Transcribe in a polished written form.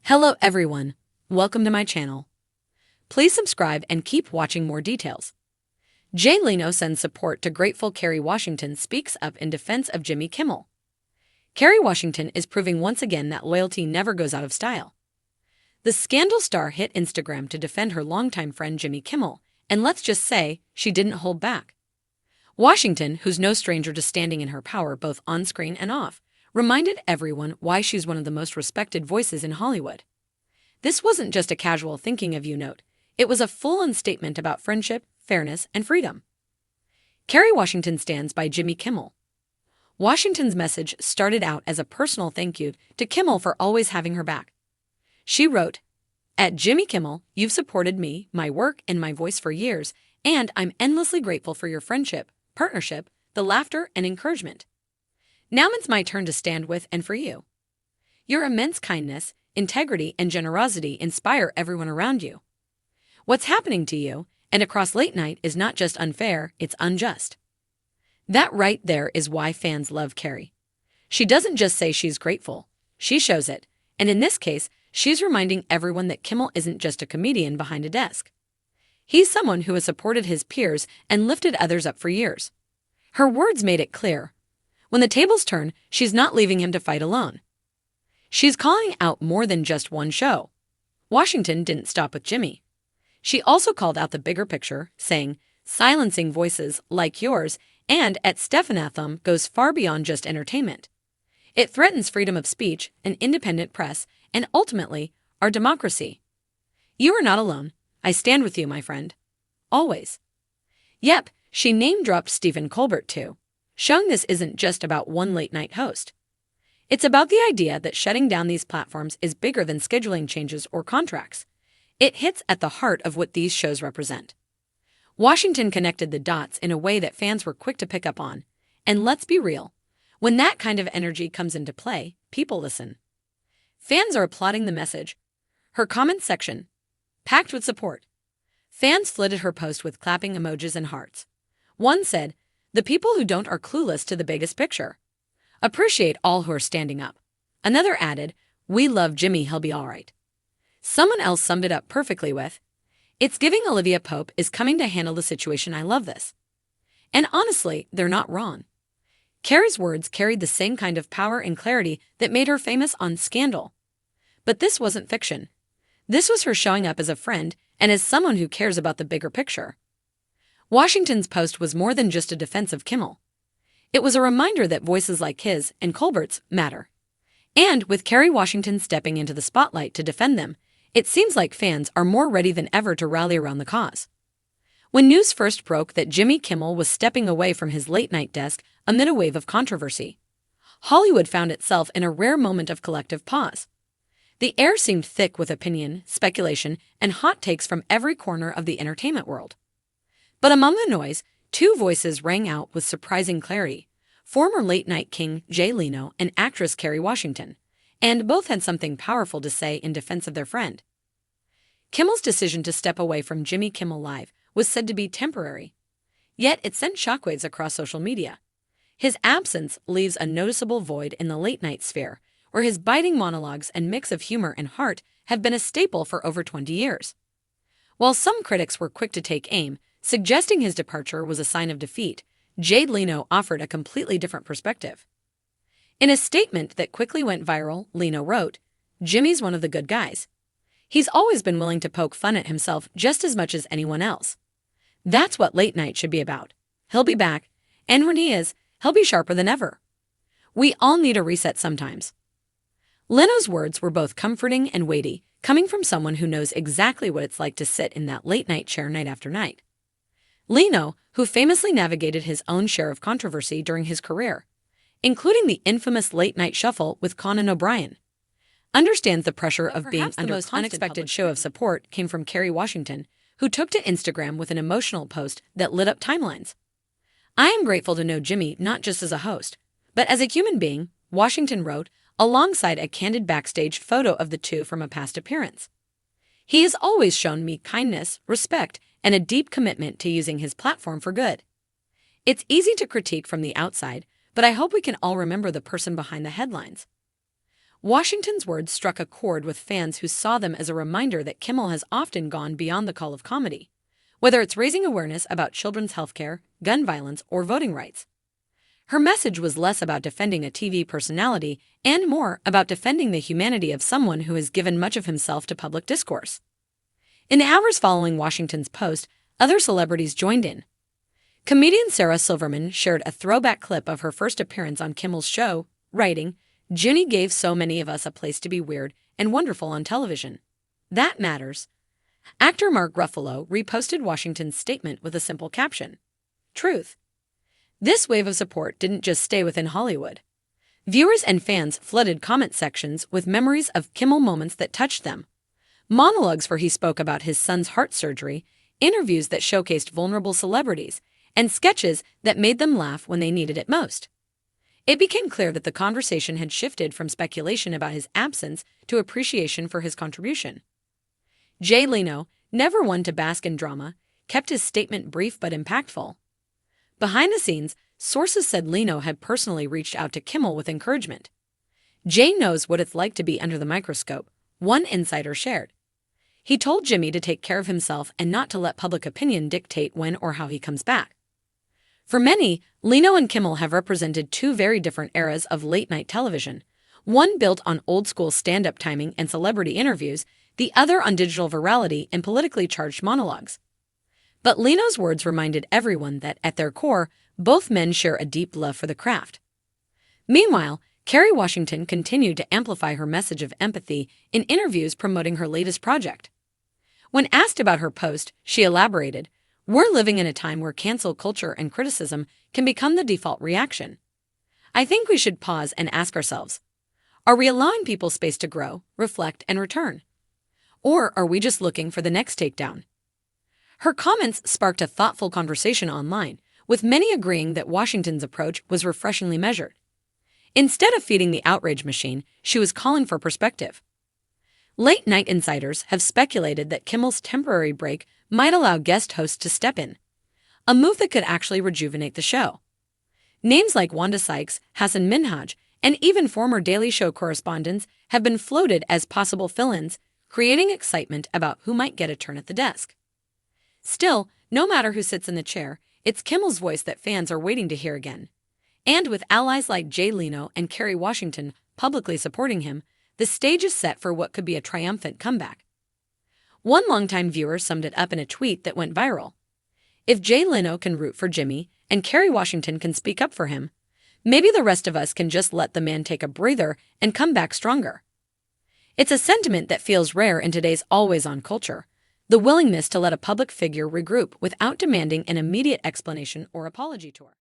Hello everyone, welcome to my channel. Please subscribe and keep watching more details. Leno sends support to grateful Kerry Washington speaks up in defense of Jimmy Kimmel. Kerry Washington is proving once again that loyalty never goes out of style. The Scandal star hit Instagram to defend her longtime friend Jimmy Kimmel, and let's just say, she didn't hold back. Washington, who's no stranger to standing in her power both on-screen and off, reminded everyone why she's one of the most respected voices in Hollywood. This wasn't just a casual thinking of you note, it was a full-on statement about friendship, fairness, and freedom. Kerry Washington stands by Jimmy Kimmel. Washington's message started out as a personal thank you to Kimmel for always having her back. She wrote, "At Jimmy Kimmel, you've supported me, my work, and my voice for years, and I'm endlessly grateful for your friendship, partnership, the laughter, and encouragement. Now it's my turn to stand with and for you. Your immense kindness, integrity, and generosity inspire everyone around you. What's happening to you and across late night is not just unfair, it's unjust." That right there is why fans love Kerry. She doesn't just say she's grateful, she shows it, and in this case, she's reminding everyone that Kimmel isn't just a comedian behind a desk. He's someone who has supported his peers and lifted others up for years. Her words made it clear. When the tables turn, she's not leaving him to fight alone. She's calling out more than just one show. Washington didn't stop with Jimmy. She also called out the bigger picture, saying, "Silencing voices like yours and at Stephanatham goes far beyond just entertainment. It threatens freedom of speech, an independent press, and ultimately, our democracy. You are not alone. I stand with you, my friend. Always." Yep, she name-dropped Stephen Colbert too, showing this isn't just about one late-night host. It's about the idea that shutting down these platforms is bigger than scheduling changes or contracts. It hits at the heart of what these shows represent. Washington connected the dots in a way that fans were quick to pick up on. And let's be real, when that kind of energy comes into play, people listen. Fans are applauding the message. Her comment section, packed with support. Fans flooded her post with clapping emojis and hearts. One said, "The people who don't are clueless to the biggest picture. Appreciate all who are standing up." Another added, "We love Jimmy, he'll be all right." Someone else summed it up perfectly with, "It's giving Olivia Pope is coming to handle the situation, I love this." And honestly, they're not wrong. Kerry's words carried the same kind of power and clarity that made her famous on Scandal. But this wasn't fiction. This was her showing up as a friend and as someone who cares about the bigger picture. Washington's post was more than just a defense of Kimmel. It was a reminder that voices like his and Colbert's matter. And with Kerry Washington stepping into the spotlight to defend them, it seems like fans are more ready than ever to rally around the cause. When news first broke that Jimmy Kimmel was stepping away from his late-night desk amid a wave of controversy, Hollywood found itself in a rare moment of collective pause. The air seemed thick with opinion, speculation, and hot takes from every corner of the entertainment world. But among the noise, two voices rang out with surprising clarity: former late-night king Leno and actress Kerry Washington, and both had something powerful to say in defense of their friend. Kimmel's decision to step away from Jimmy Kimmel Live was said to be temporary, yet it sent shockwaves across social media. His absence leaves a noticeable void in the late-night sphere, where his biting monologues and mix of humor and heart have been a staple for over 20 years. While some critics were quick to take aim, suggesting his departure was a sign of defeat, Leno offered a completely different perspective. In a statement that quickly went viral, Leno wrote, "Jimmy's one of the good guys. He's always been willing to poke fun at himself just as much as anyone else. That's what late night should be about. He'll be back, and when he is, he'll be sharper than ever. We all need a reset sometimes." Leno's words were both comforting and weighty, coming from someone who knows exactly what it's like to sit in that late-night chair night after night. Leno, who famously navigated his own share of controversy during his career, including the infamous late-night shuffle with Conan O'Brien, understands the pressure of being under the most unexpected show of support came from Kerry Washington, who took to Instagram with an emotional post that lit up timelines. "I am grateful to know Jimmy not just as a host, but as a human being," Washington wrote, alongside a candid backstage photo of the two from a past appearance. "He has always shown me kindness, respect, and a deep commitment to using his platform for good. It's easy to critique from the outside, but I hope we can all remember the person behind the headlines." Washington's words struck a chord with fans who saw them as a reminder that Kimmel has often gone beyond the call of comedy, whether it's raising awareness about children's healthcare, gun violence, or voting rights. Her message was less about defending a TV personality and more about defending the humanity of someone who has given much of himself to public discourse. In the hours following Washington's post, other celebrities joined in. Comedian Sarah Silverman shared a throwback clip of her first appearance on Kimmel's show, writing, "Junie gave so many of us a place to be weird and wonderful on television. That matters." Actor Mark Ruffalo reposted Washington's statement with a simple caption, "Truth." This wave of support didn't just stay within Hollywood. Viewers and fans flooded comment sections with memories of Kimmel moments that touched them. Monologues where he spoke about his son's heart surgery, interviews that showcased vulnerable celebrities, and sketches that made them laugh when they needed it most. It became clear that the conversation had shifted from speculation about his absence to appreciation for his contribution. Leno, never one to bask in drama, kept his statement brief but impactful. Behind the scenes, sources said Leno had personally reached out to Kimmel with encouragement. "Jay knows what it's like to be under the microscope," one insider shared. He told Jimmy to take care of himself and not to let public opinion dictate when or how he comes back. For many, Leno and Kimmel have represented two very different eras of late-night television, one built on old-school stand-up timing and celebrity interviews, the other on digital virality and politically charged monologues. But Leno's words reminded everyone that, at their core, both men share a deep love for the craft. Meanwhile, Kerry Washington continued to amplify her message of empathy in interviews promoting her latest project. When asked about her post, she elaborated, "We're living in a time where cancel culture and criticism can become the default reaction. I think we should pause and ask ourselves, are we allowing people space to grow, reflect, and return? Or are we just looking for the next takedown?" Her comments sparked a thoughtful conversation online, with many agreeing that Washington's approach was refreshingly measured. Instead of feeding the outrage machine, she was calling for perspective. Late-night insiders have speculated that Kimmel's temporary break might allow guest hosts to step in, a move that could actually rejuvenate the show. Names like Wanda Sykes, Hassan Minhaj, and even former Daily Show correspondents have been floated as possible fill-ins, creating excitement about who might get a turn at the desk. Still, no matter who sits in the chair, it's Kimmel's voice that fans are waiting to hear again. And with allies like Leno and Kerry Washington publicly supporting him, the stage is set for what could be a triumphant comeback. One longtime viewer summed it up in a tweet that went viral. "If Leno can root for Jimmy and Kerry Washington can speak up for him, maybe the rest of us can just let the man take a breather and come back stronger." It's a sentiment that feels rare in today's always-on culture, the willingness to let a public figure regroup without demanding an immediate explanation or apology tour.